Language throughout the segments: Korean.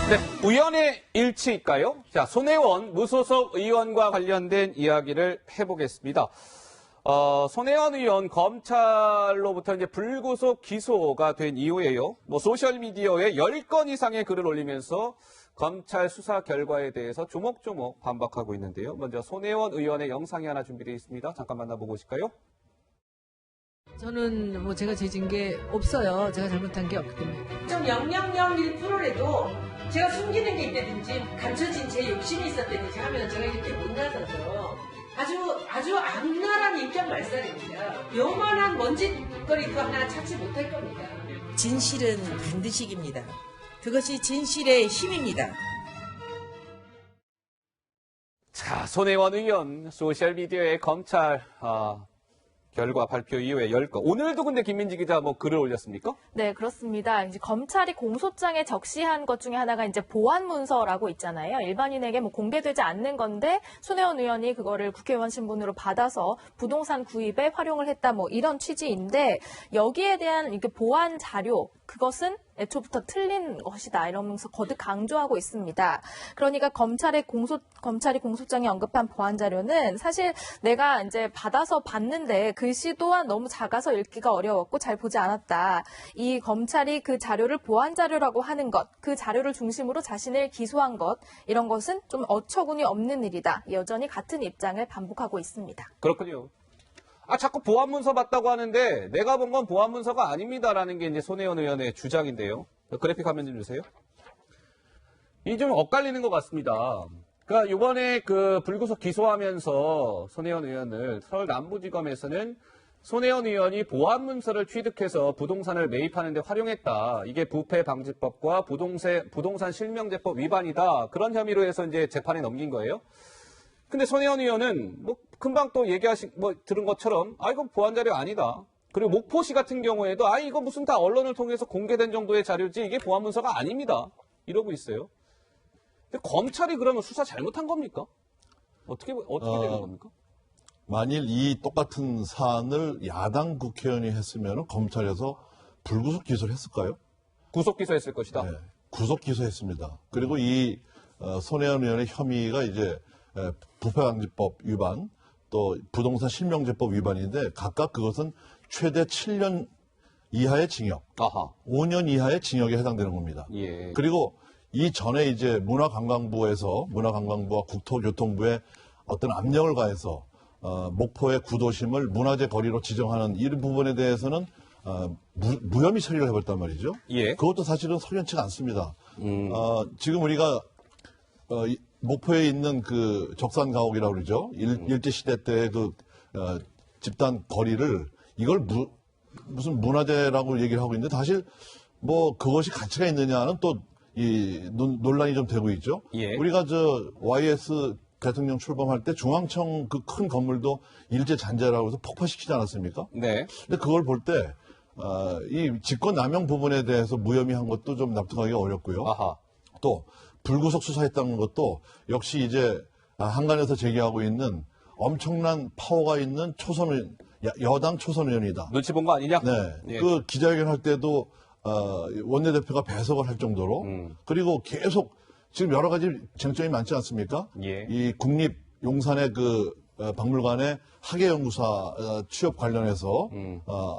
네, 우연의 일치일까요? 자, 손혜원 무소속 의원과 관련된 이야기를 해보겠습니다. 손혜원 의원 검찰로부터 이제 불구속 기소가 된 이후에요. 소셜미디어에 10건 이상의 글을 올리면서 검찰 수사 결과에 대해서 조목조목 반박하고 있는데요. 먼저 손혜원 의원의 영상이 하나 준비되어 있습니다. 잠깐 만나보고 오실까요? 저는 제가 죄진 게 없어요. 제가 잘못한 게 없기 때문에. 0.0001%라도 제가 숨기는 게 있다든지 감춰진 제 욕심이 있었다든지 하면 제가 이렇게 못 나서죠. 아주 악랄한 인격 말살입니다. 요만한 먼지거리도 하나 찾지 못할 겁니다. 진실은 반드시 이깁니다. 그것이 진실의 힘입니다. 자, 손혜원 의원 소셜미디어에 검찰 결과 발표 이후에 10건. 오늘도 근데 김민지 기자 글을 올렸습니까? 네, 그렇습니다. 이제 검찰이 공소장에 적시한 것 중에 하나가 이제 보안 문서라고 있잖아요. 일반인에게 공개되지 않는 건데 손혜원 의원이 그거를 국회의원 신분으로 받아서 부동산 구입에 활용을 했다 이런 취지인데 여기에 대한 이게 보안 자료 그것은 애초부터 틀린 것이다 이러면서 거듭 강조하고 있습니다. 그러니까 검찰이 공소장에 언급한 보안 자료는 사실 내가 이제 받아서 봤는데 글씨 또한 너무 작아서 읽기가 어려웠고 잘 보지 않았다. 이 검찰이 그 자료를 보안 자료라고 하는 것, 그 자료를 중심으로 자신을 기소한 것 이런 것은 좀 어처구니 없는 일이다. 여전히 같은 입장을 반복하고 있습니다. 그렇군요. 자꾸 보안문서 봤다고 하는데 내가 본 건 보안문서가 아닙니다라는 게 이제 손혜원 의원의 주장인데요. 그래픽 화면 좀 주세요. 이 좀 엇갈리는 것 같습니다. 그러니까 이번에 불구속 기소하면서 손혜원 의원을 서울 남부지검에서는 손혜원 의원이 보안문서를 취득해서 부동산을 매입하는 데 활용했다. 이게 부패방지법과 부동산 실명제법 위반이다. 그런 혐의로 해서 이제 재판에 넘긴 거예요. 근데 손혜원 의원은 금방 또 들은 것처럼 이거 보안 자료 아니다. 그리고 목포시 같은 경우에도 이거 무슨 다 언론을 통해서 공개된 정도의 자료지 이게 보안 문서가 아닙니다. 이러고 있어요. 근데 검찰이 그러면 수사 잘못한 겁니까? 어떻게 되는 겁니까? 만일 이 똑같은 사안을 야당 국회의원이 했으면 검찰에서 불구속 기소를 했을까요? 구속 기소했을 것이다. 네, 구속 기소했습니다. 그리고 이 손혜원 의원의 혐의가 이제 부패방지법 위반, 또 부동산 실명제법 위반인데 각각 그것은 최대 7년 이하의 징역, 5년 이하의 징역에 해당되는 겁니다. 예. 그리고 이 전에 이제 문화관광부와 국토교통부에 어떤 압력을 가해서 목포의 구도심을 문화재 거리로 지정하는 이 부분에 대해서는 무혐의 처리를 해버렸단 말이죠. 예. 그것도 사실은 석연치가 않습니다. 지금 우리가 목포에 있는 그 적산가옥이라고 그러죠. 일제시대 때의 집단 거리를 이걸 무슨 문화재라고 얘기를 하고 있는데 사실 그것이 가치가 있느냐는 또 논란이 좀 되고 있죠. 예. 우리가 YS 대통령 출범할 때 중앙청 그 큰 건물도 일제 잔재라고 해서 폭파시키지 않았습니까? 네. 근데 그걸 볼 때 이 직권남용 부분에 대해서 무혐의한 것도 좀 납득하기 어렵고요. 또 불구속 수사했다는 것도 역시 이제 한간에서 제기하고 있는 엄청난 파워가 있는 여당 초선 의원이다. 눈치 본 거 아니냐? 네. 예. 그 기자회견 할 때도 원내대표가 배석을 할 정도로 그리고 계속 지금 여러 가지 쟁점이 많지 않습니까? 예. 이 국립 용산의 박물관의 학예연구사 취업 관련해서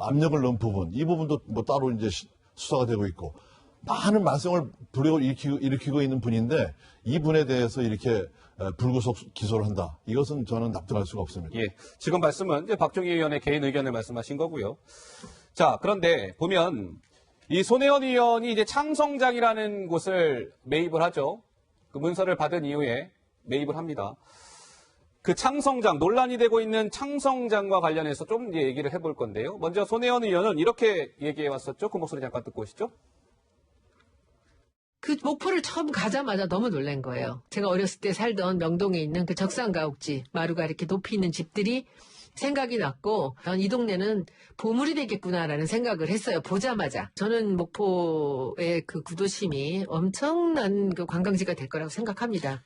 압력을 넣은 부분, 이 부분도 따로 이제 수사가 되고 있고 많은 말썽을 부리고 일으키고 있는 분인데 이 분에 대해서 이렇게 불구속 기소를 한다. 이것은 저는 납득할 수가 없습니다. 예. 지금 말씀은 이제 박종희 의원의 개인 의견을 말씀하신 거고요. 자, 그런데 보면 이 손혜원 의원이 이제 창성장이라는 곳을 매입을 하죠. 그 문서를 받은 이후에 매입을 합니다. 그 창성장, 논란이 되고 있는 창성장과 관련해서 좀 이제 얘기를 해볼 건데요. 먼저 손혜원 의원은 이렇게 얘기해 왔었죠. 그 목소리 잠깐 듣고 오시죠. 그 목포를 처음 가자마자 너무 놀란 거예요. 제가 어렸을 때 살던 명동에 있는 그 적산가옥지, 마루가 이렇게 높이 있는 집들이 생각이 났고 이 동네는 보물이 되겠구나라는 생각을 했어요. 보자마자. 저는 목포의 그 구도심이 엄청난 그 관광지가 될 거라고 생각합니다.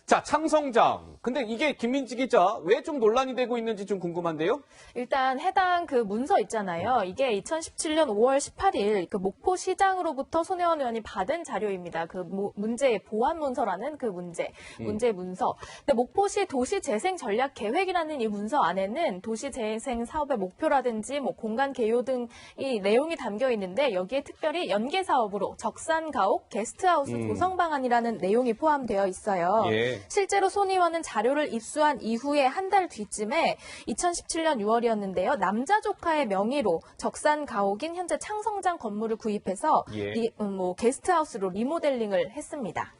자, 창성장. 근데 이게 김민지 기자 왜 좀 논란이 되고 있는지 좀 궁금한데요? 일단 해당 그 문서 있잖아요. 이게 2017년 5월 18일 그 목포시장으로부터 손혜원 의원이 받은 자료입니다. 그 문제 보완 문서라는 그 문제 문서. 근데 목포시 도시재생 전략 계획이라는 이 문서 안에는 도시재생 사업의 목표라든지 뭐 공간 개요 등 이 내용이 담겨 있는데 여기에 특별히 연계 사업으로 적산가옥 게스트하우스 조성 방안이라는 내용이 포함되어 있어요. 예. 실제로 손 의원은 자료를 입수한 이후에 한 달 뒤쯤에 2017년 6월이었는데요. 남자 조카의 명의로 적산 가옥인 현재 창성장 건물을 구입해서 예. 게스트하우스로 리모델링을 했습니다.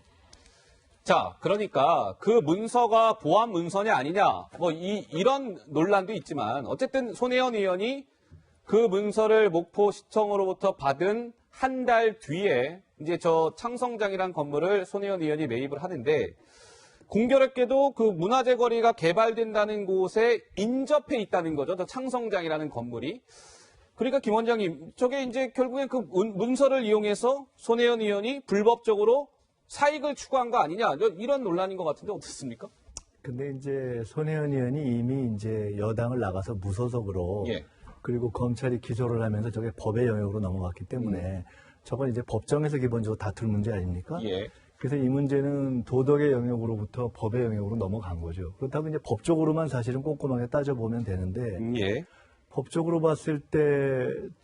자, 그러니까 그 문서가 보완 문서냐 아니냐, 뭐 이런 논란도 있지만 어쨌든 손혜원 의원이 그 문서를 목포시청으로부터 받은 한 달 뒤에 이제 저 창성장이란 건물을 손혜원 의원이 매입을 하는데 공교롭게도 그 문화재 거리가 개발된다는 곳에 인접해 있다는 거죠. 저 창성장이라는 건물이. 그러니까 김 원장님, 저게 이제 결국엔 그 문서를 이용해서 손혜원 의원이 불법적으로 사익을 추구한 거 아니냐, 이런 논란인 것 같은데 어떻습니까? 근데 이제 손혜원 의원이 이미 이제 여당을 나가서 무소속으로 예. 그리고 검찰이 기소를 하면서 저게 법의 영역으로 넘어갔기 때문에 저건 이제 법정에서 기본적으로 다툴 문제 아닙니까? 예. 그래서 이 문제는 도덕의 영역으로부터 법의 영역으로 넘어간 거죠. 그렇다면 이제 법적으로만 사실은 꼼꼼하게 따져보면 되는데 예. 법적으로 봤을 때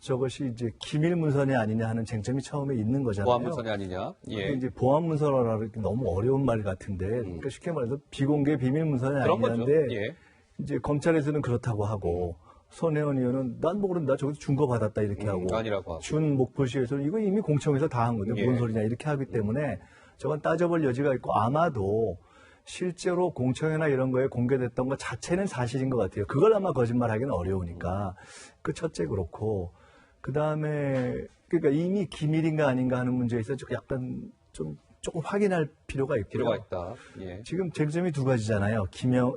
저것이 이제 기밀 문서냐 아니냐 하는 쟁점이 처음에 있는 거잖아요. 보안 문서냐 아니냐. 근데 예. 이제 보안 문서라는 게 너무 어려운 말 같은데 그러니까 쉽게 말해서 비공개 비밀 문서냐 그런 거죠. 아니냐인데 예. 이제 검찰에서는 그렇다고 하고 손혜원 의원은 난 모른다 저기서 준 거 받았다 이렇게 하고 아니라고 하고. 준 목포시에서는 이거 이미 공청에서 다 한 건데 예. 뭔 소리냐 이렇게 하기 때문에 저건 따져볼 여지가 있고 아마도 실제로 공청회나 이런 거에 공개됐던 것 자체는 사실인 것 같아요. 그걸 아마 거짓말하기는 어려우니까 그 첫째 그렇고 그 다음에 그러니까 이미 기밀인가 아닌가 하는 문제에서 약간 좀 조금 확인할 필요가 있고요. 필요가 있다. 예. 지금 쟁점이 두 가지잖아요.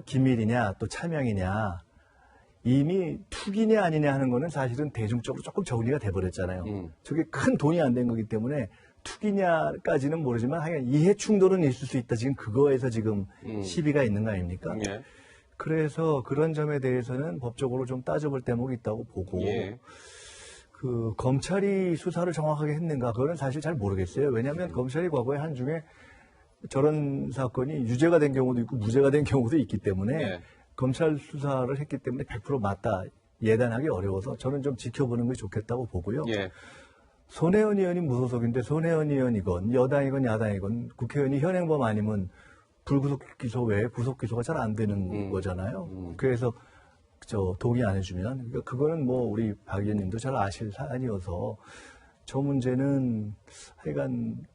기밀이냐 또 차명이냐. 이미 투기냐 아니냐 하는 거는 사실은 대중적으로 조금 정리가 돼버렸잖아요. 저게 큰 돈이 안 된 거기 때문에 투기냐까지는 모르지만 하여간 이해 충돌은 있을 수 있다. 지금 그거에서 지금 시비가 있는 거 아닙니까? 예. 그래서 그런 점에 대해서는 법적으로 좀 따져볼 대목이 있다고 보고 예. 그 검찰이 수사를 정확하게 했는가 그거는 사실 잘 모르겠어요. 왜냐하면 검찰이 과거에 한 중에 저런 사건이 유죄가 된 경우도 있고 무죄가 된 경우도 있기 때문에 예. 검찰 수사를 했기 때문에 100% 맞다 예단하기 어려워서 저는 좀 지켜보는 게 좋겠다고 보고요. 예. 손혜원 의원이 무소속인데 손혜원 의원이건 여당이건 야당이건 국회의원이 현행범 아니면 불구속 기소 외에 구속 기소가 잘 안 되는 거잖아요. 그래서 저 동의 안 해주면 그러니까 그거는 뭐 우리 박 의원님도 잘 아실 사안이어서 저 문제는 하여간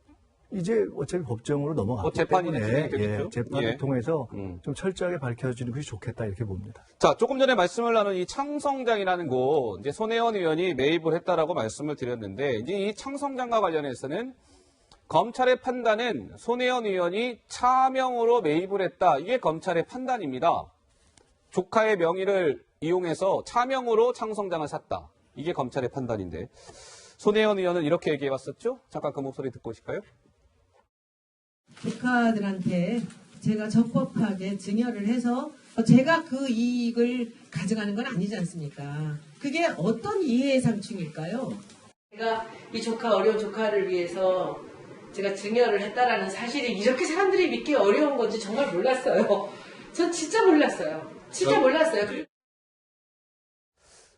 이제 어차피 법정으로 넘어갔기 재판이 때문에 진행이 되겠죠? 재판을 예. 통해서 좀 철저하게 밝혀지는 것이 좋겠다 이렇게 봅니다. 자, 조금 전에 말씀을 나눈 이 창성장이라는 곳, 이제 손혜원 의원이 매입을 했다라고 말씀을 드렸는데, 이제 이 창성장과 관련해서는 검찰의 판단은 손혜원 의원이 차명으로 매입을 했다. 이게 검찰의 판단입니다. 조카의 명의를 이용해서 차명으로 창성장을 샀다. 이게 검찰의 판단인데, 손혜원 의원은 이렇게 얘기해 왔었죠? 잠깐 그 목소리 듣고 오실까요? 조카들한테 제가 적법하게 증여를 해서 제가 그 이익을 가져가는 건 아니지 않습니까? 그게 어떤 이해의 상충일까요? 제가 이 어려운 조카를 위해서 제가 증여를 했다라는 사실이 이렇게 사람들이 믿기 어려운 건지 정말 몰랐어요. 전 진짜 몰랐어요. 진짜 몰랐어요.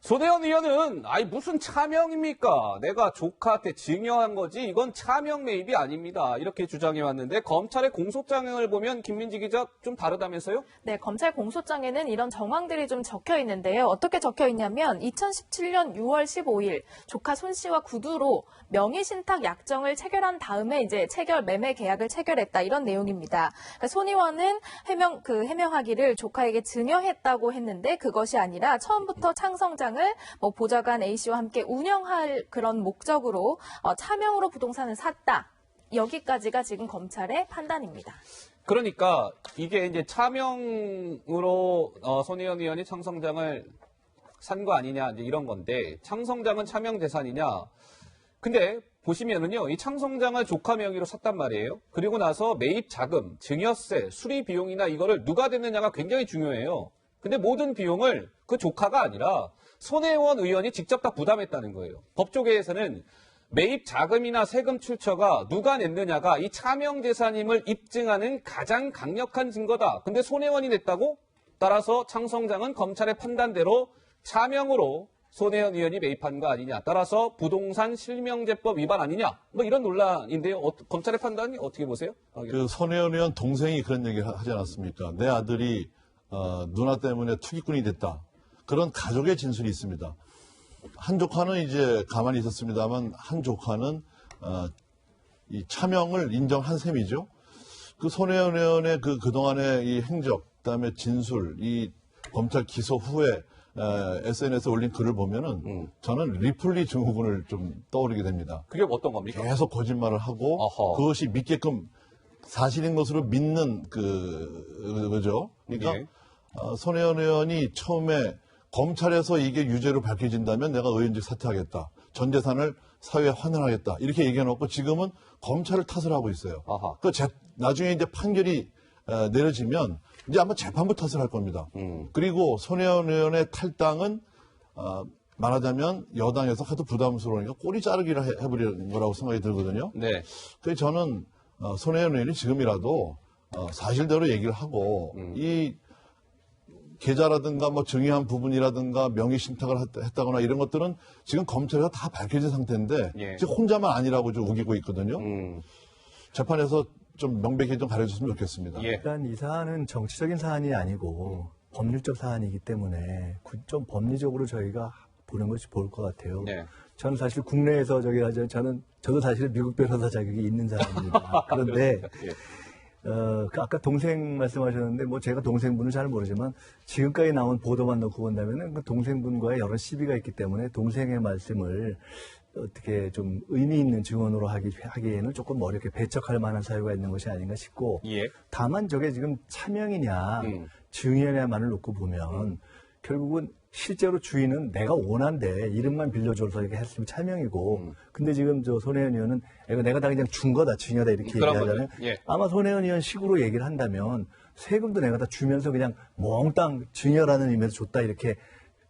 손혜원 의원은 무슨 차명입니까? 내가 조카한테 증여한 거지 이건 차명 매입이 아닙니다. 이렇게 주장해 왔는데 검찰의 공소장을 보면 김민지 기자 좀 다르다면서요? 네, 검찰 공소장에는 이런 정황들이 좀 적혀 있는데요. 어떻게 적혀 있냐면 2017년 6월 15일 조카 손 씨와 구두로 명의신탁 약정을 체결한 다음에 이제 매매 계약을 체결했다 이런 내용입니다. 그러니까 손 의원은 해명하기를 조카에게 증여했다고 했는데 그것이 아니라 처음부터 창성장을 보좌관 A씨와 함께 운영할 그런 목적으로 차명으로 부동산을 샀다. 여기까지가 지금 검찰의 판단입니다. 그러니까 이게 이제 차명으로 손혜원 의원이 창성장을 산 거 아니냐 이제 이런 건데 창성장은 차명 재산이냐? 근데 보시면은요, 이 창성장을 조카 명의로 샀단 말이에요. 그리고 나서 매입 자금, 증여세, 수리 비용이나 이거를 누가 댔느냐가 굉장히 중요해요. 근데 모든 비용을 그 조카가 아니라 손혜원 의원이 직접 다 부담했다는 거예요. 법조계에서는 매입 자금이나 세금 출처가 누가 냈느냐가 이 차명재산임을 입증하는 가장 강력한 증거다. 근데 손혜원이 냈다고? 따라서 창성장은 검찰의 판단대로 차명으로 손혜원 의원이 매입한 거 아니냐. 따라서 부동산 실명제법 위반 아니냐. 뭐 이런 논란인데요. 검찰의 판단이 어떻게 보세요? 그 손혜원 의원 동생이 그런 얘기를 하지 않았습니까? 내 아들이 누나 때문에 투기꾼이 됐다. 그런 가족의 진술이 있습니다. 한 조카는 이제 가만히 있었습니다만 한 조카는 이 차명을 인정한 셈이죠. 그 손혜원 의원의 그동안의 이 행적, 그다음에 진술, 이 검찰 기소 후에 SNS에 올린 글을 보면은 저는 리플리 증후군을 좀 떠오르게 됩니다. 그게 어떤 겁니까? 계속 거짓말을 하고 어허. 그것이 믿게끔 사실인 것으로 믿는 그죠. 그러니까 예. 손혜원 의원이 처음에 검찰에서 이게 유죄로 밝혀진다면 내가 의원직 사퇴하겠다. 전 재산을 사회에 환원하겠다. 이렇게 얘기해놓고 지금은 검찰을 탓을 하고 있어요. 아하. 나중에 이제 판결이 내려지면 이제 아마 재판부 탓을 할 겁니다. 그리고 손혜원 의원의 탈당은 말하자면 여당에서 하도 부담스러우니까 꼬리 자르기를 해버리는 거라고 생각이 들거든요. 네. 그래서 저는 손혜원 의원이 지금이라도 사실대로 얘기를 하고 이 계좌라든가 뭐 증여한 부분이라든가 명의 신탁을 했다거나 이런 것들은 지금 검찰에서 다 밝혀진 상태인데 예. 지금 혼자만 아니라고 좀 우기고 있거든요. 재판에서 좀 명백히 좀 가려줬으면 좋겠습니다. 예. 일단 이 사안은 정치적인 사안이 아니고 법률적 사안이기 때문에 좀 법리적으로 저희가 보는 것이 좋을 것 같아요. 네. 저는 사실 국내에서 저도 사실 미국 변호사 자격이 있는 사람입니다. 그런데 아까 동생 말씀하셨는데 뭐 제가 동생분을 잘 모르지만 지금까지 나온 보도만 놓고 본다면은 그 동생분과의 여러 시비가 있기 때문에 동생의 말씀을 어떻게 좀 의미 있는 증언으로 하기에는 조금 어렵게 배척할 만한 사유가 있는 것이 아닌가 싶고 예. 다만 저게 지금 차명이냐 증여냐만을 놓고 보면 결국은 실제로 주인은 내가 원한데 이름만 빌려줘서 이렇게 했으면 차명이고 근데 지금 저 손혜원 의원은 이거 내가 다 그냥 준 거다 증여다 이렇게 그런 얘기하잖아요. 거죠. 예. 아마 손혜원 의원 식으로 얘기를 한다면 세금도 내가 다 주면서 그냥 몽땅 증여라는 의미에서 줬다 이렇게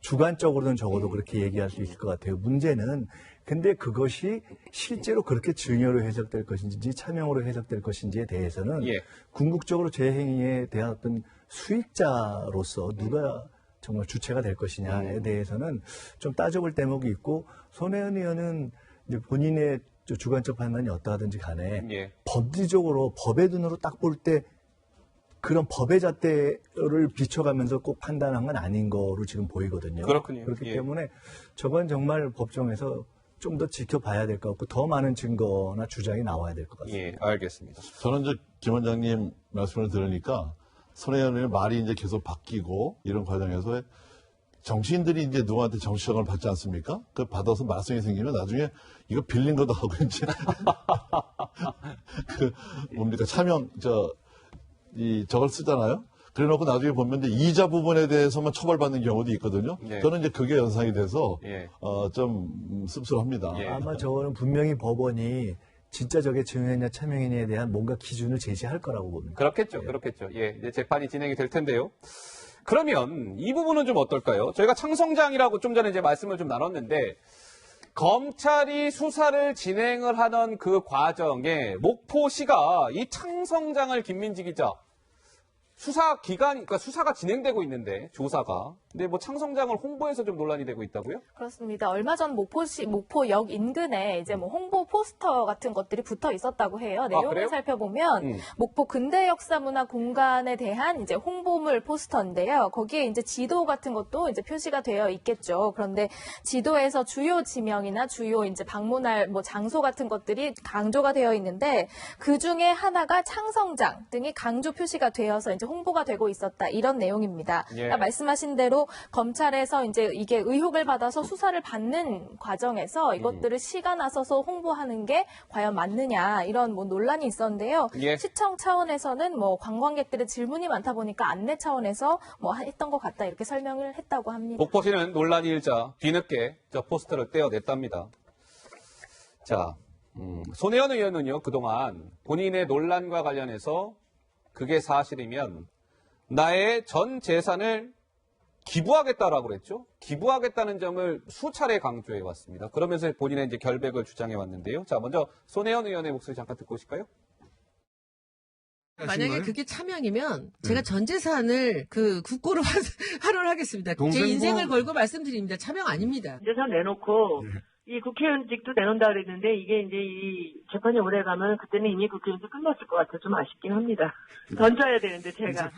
주관적으로는 적어도 그렇게 얘기할 수 있을 것 같아요. 문제는 근데 그것이 실제로 그렇게 증여로 해석될 것인지 차명으로 해석될 것인지에 대해서는 예. 궁극적으로 제 행위에 대한 어떤 수익자로서 누가 정말 주체가 될 것이냐에 대해서는 좀 따져볼 대목이 있고 손혜원 의원은 이제 본인의 주관적 판단이 어떠하든지 간에 예. 법리적으로 법의 눈으로 딱 볼 때 그런 법의 잣대를 비춰가면서 꼭 판단한 건 아닌 거로 지금 보이거든요. 그렇군요. 그렇기 예. 때문에 저건 정말 법정에서 좀 더 지켜봐야 될 것 같고 더 많은 증거나 주장이 나와야 될 것 같습니다. 예, 알겠습니다. 저는 이제 김 원장님 말씀을 들으니까 손혜원 의원 말이 이제 계속 바뀌고 이런 과정에서 정치인들이 이제 누구한테 정치적을 받지 않습니까? 그 받아서 말썽이 생기면 나중에 이거 빌린 거도 하고 이제 그 뭡니까 차명 저걸 쓰잖아요. 그래놓고 나중에 보면 이제 이자 부분에 대해서만 처벌받는 경우도 있거든요. 네. 저는 이제 그게 연상이 돼서 예. 좀 씁쓸합니다. 예. 아마 저거는 분명히 법원이 진짜 저게 증여냐 차명이냐에 대한 뭔가 기준을 제시할 거라고 봅니다. 그렇겠죠. 그렇겠죠. 예, 이제 재판이 진행이 될 텐데요. 그러면 이 부분은 좀 어떨까요? 저희가 창성장이라고 좀 전에 이제 말씀을 좀 나눴는데 검찰이 수사를 진행을 하던 그 과정에 목포시가 이 창성장을 김민지 기자 그러니까 수사가 진행되고 있는데 조사가 근데 뭐 창성장을 홍보해서 좀 논란이 되고 있다고요? 그렇습니다. 얼마 전 목포역 인근에 이제 뭐 홍보 포스터 같은 것들이 붙어 있었다고 해요. 내용을 그래요? 살펴보면 목포 근대 역사 문화 공간에 대한 이제 홍보물 포스터인데요. 거기에 이제 지도 같은 것도 이제 표시가 되어 있겠죠. 그런데 지도에서 주요 지명이나 주요 이제 방문할 뭐 장소 같은 것들이 강조가 되어 있는데 그 중에 하나가 창성장 등이 강조 표시가 되어서 이제 홍보가 되고 있었다. 이런 내용입니다. 예. 그러니까 말씀하신 대로 검찰에서 이제 이게 의혹을 받아서 수사를 받는 과정에서 이것들을 시가 나서서 홍보하는 게 과연 맞느냐 이런 뭐 논란이 있었는데요. 예. 시청 차원에서는 뭐 관광객들의 질문이 많다 보니까 안내 차원에서 뭐 했던 것 같다 이렇게 설명을 했다고 합니다. 목포시는 논란이 일자 뒤늦게 저 포스터를 떼어냈답니다. 자, 손혜원 의원은요, 그동안 본인의 논란과 관련해서 그게 사실이면 나의 전 재산을 기부하겠다라고 그랬죠. 기부하겠다는 점을 수차례 강조해 왔습니다. 그러면서 본인의 이제 결백을 주장해 왔는데요. 자, 먼저 손혜원 의원의 목소리 잠깐 듣고 오실까요? 만약에 그게 차명이면 제가 전 재산을 그 국고로 환원하겠습니다. 제 동생분- 인생을 걸고 말씀드립니다. 차명 아닙니다. 재산 내놓고 이 국회의원직도 내놓는다 그랬는데 이게 이제 이 재판이 오래 가면 그때는 이미 국회의원직 끝났을 것 같아 좀 아쉽긴 합니다. 던져야 되는데 제가.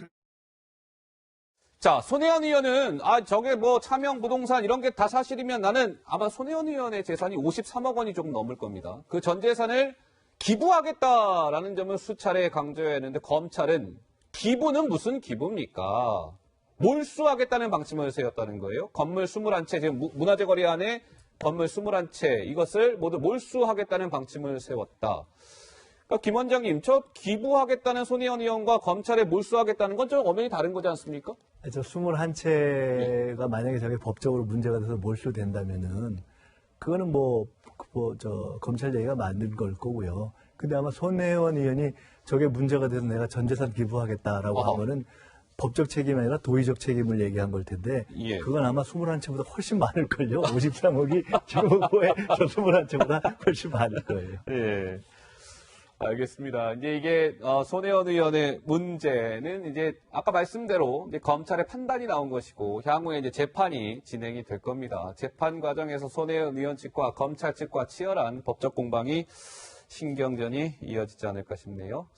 자, 손혜원 의원은 저게 뭐 차명 부동산 이런 게 다 사실이면 나는 아마 손혜원 의원의 재산이 53억 원이 조금 넘을 겁니다. 그 전 재산을 기부하겠다라는 점을 수차례 강조해야 하는데 검찰은 기부는 무슨 기부입니까? 몰수하겠다는 방침을 세웠다는 거예요. 건물 21채, 지금 문화재 거리 안에 건물 21채 이것을 모두 몰수하겠다는 방침을 세웠다. 그러니까 김 원장님, 저 기부하겠다는 손혜원 의원과 검찰에 몰수하겠다는 건 좀 엄연히 다른 거지 않습니까? 저 21채가 만약에 저게 법적으로 문제가 돼서 몰수된다면은 그거는 검찰 얘기가 맞는 걸 거고요. 근데 아마 손혜원 의원이 저게 문제가 돼서 내가 전 재산 기부하겠다라고 하면은 법적 책임이 아니라 도의적 책임을 얘기한 걸 텐데 예. 그건 아마 21채보다 훨씬 많을걸요. 53억이 지금 후보에 저 21채보다 훨씬 많을 거예요. 예. 알겠습니다. 이제 이게 손혜원 의원의 문제는 이제 아까 말씀대로 이제 검찰의 판단이 나온 것이고 향후에 이제 재판이 진행이 될 겁니다. 재판 과정에서 손혜원 의원 측과 검찰 측과 치열한 법적 공방이 신경전이 이어지지 않을까 싶네요.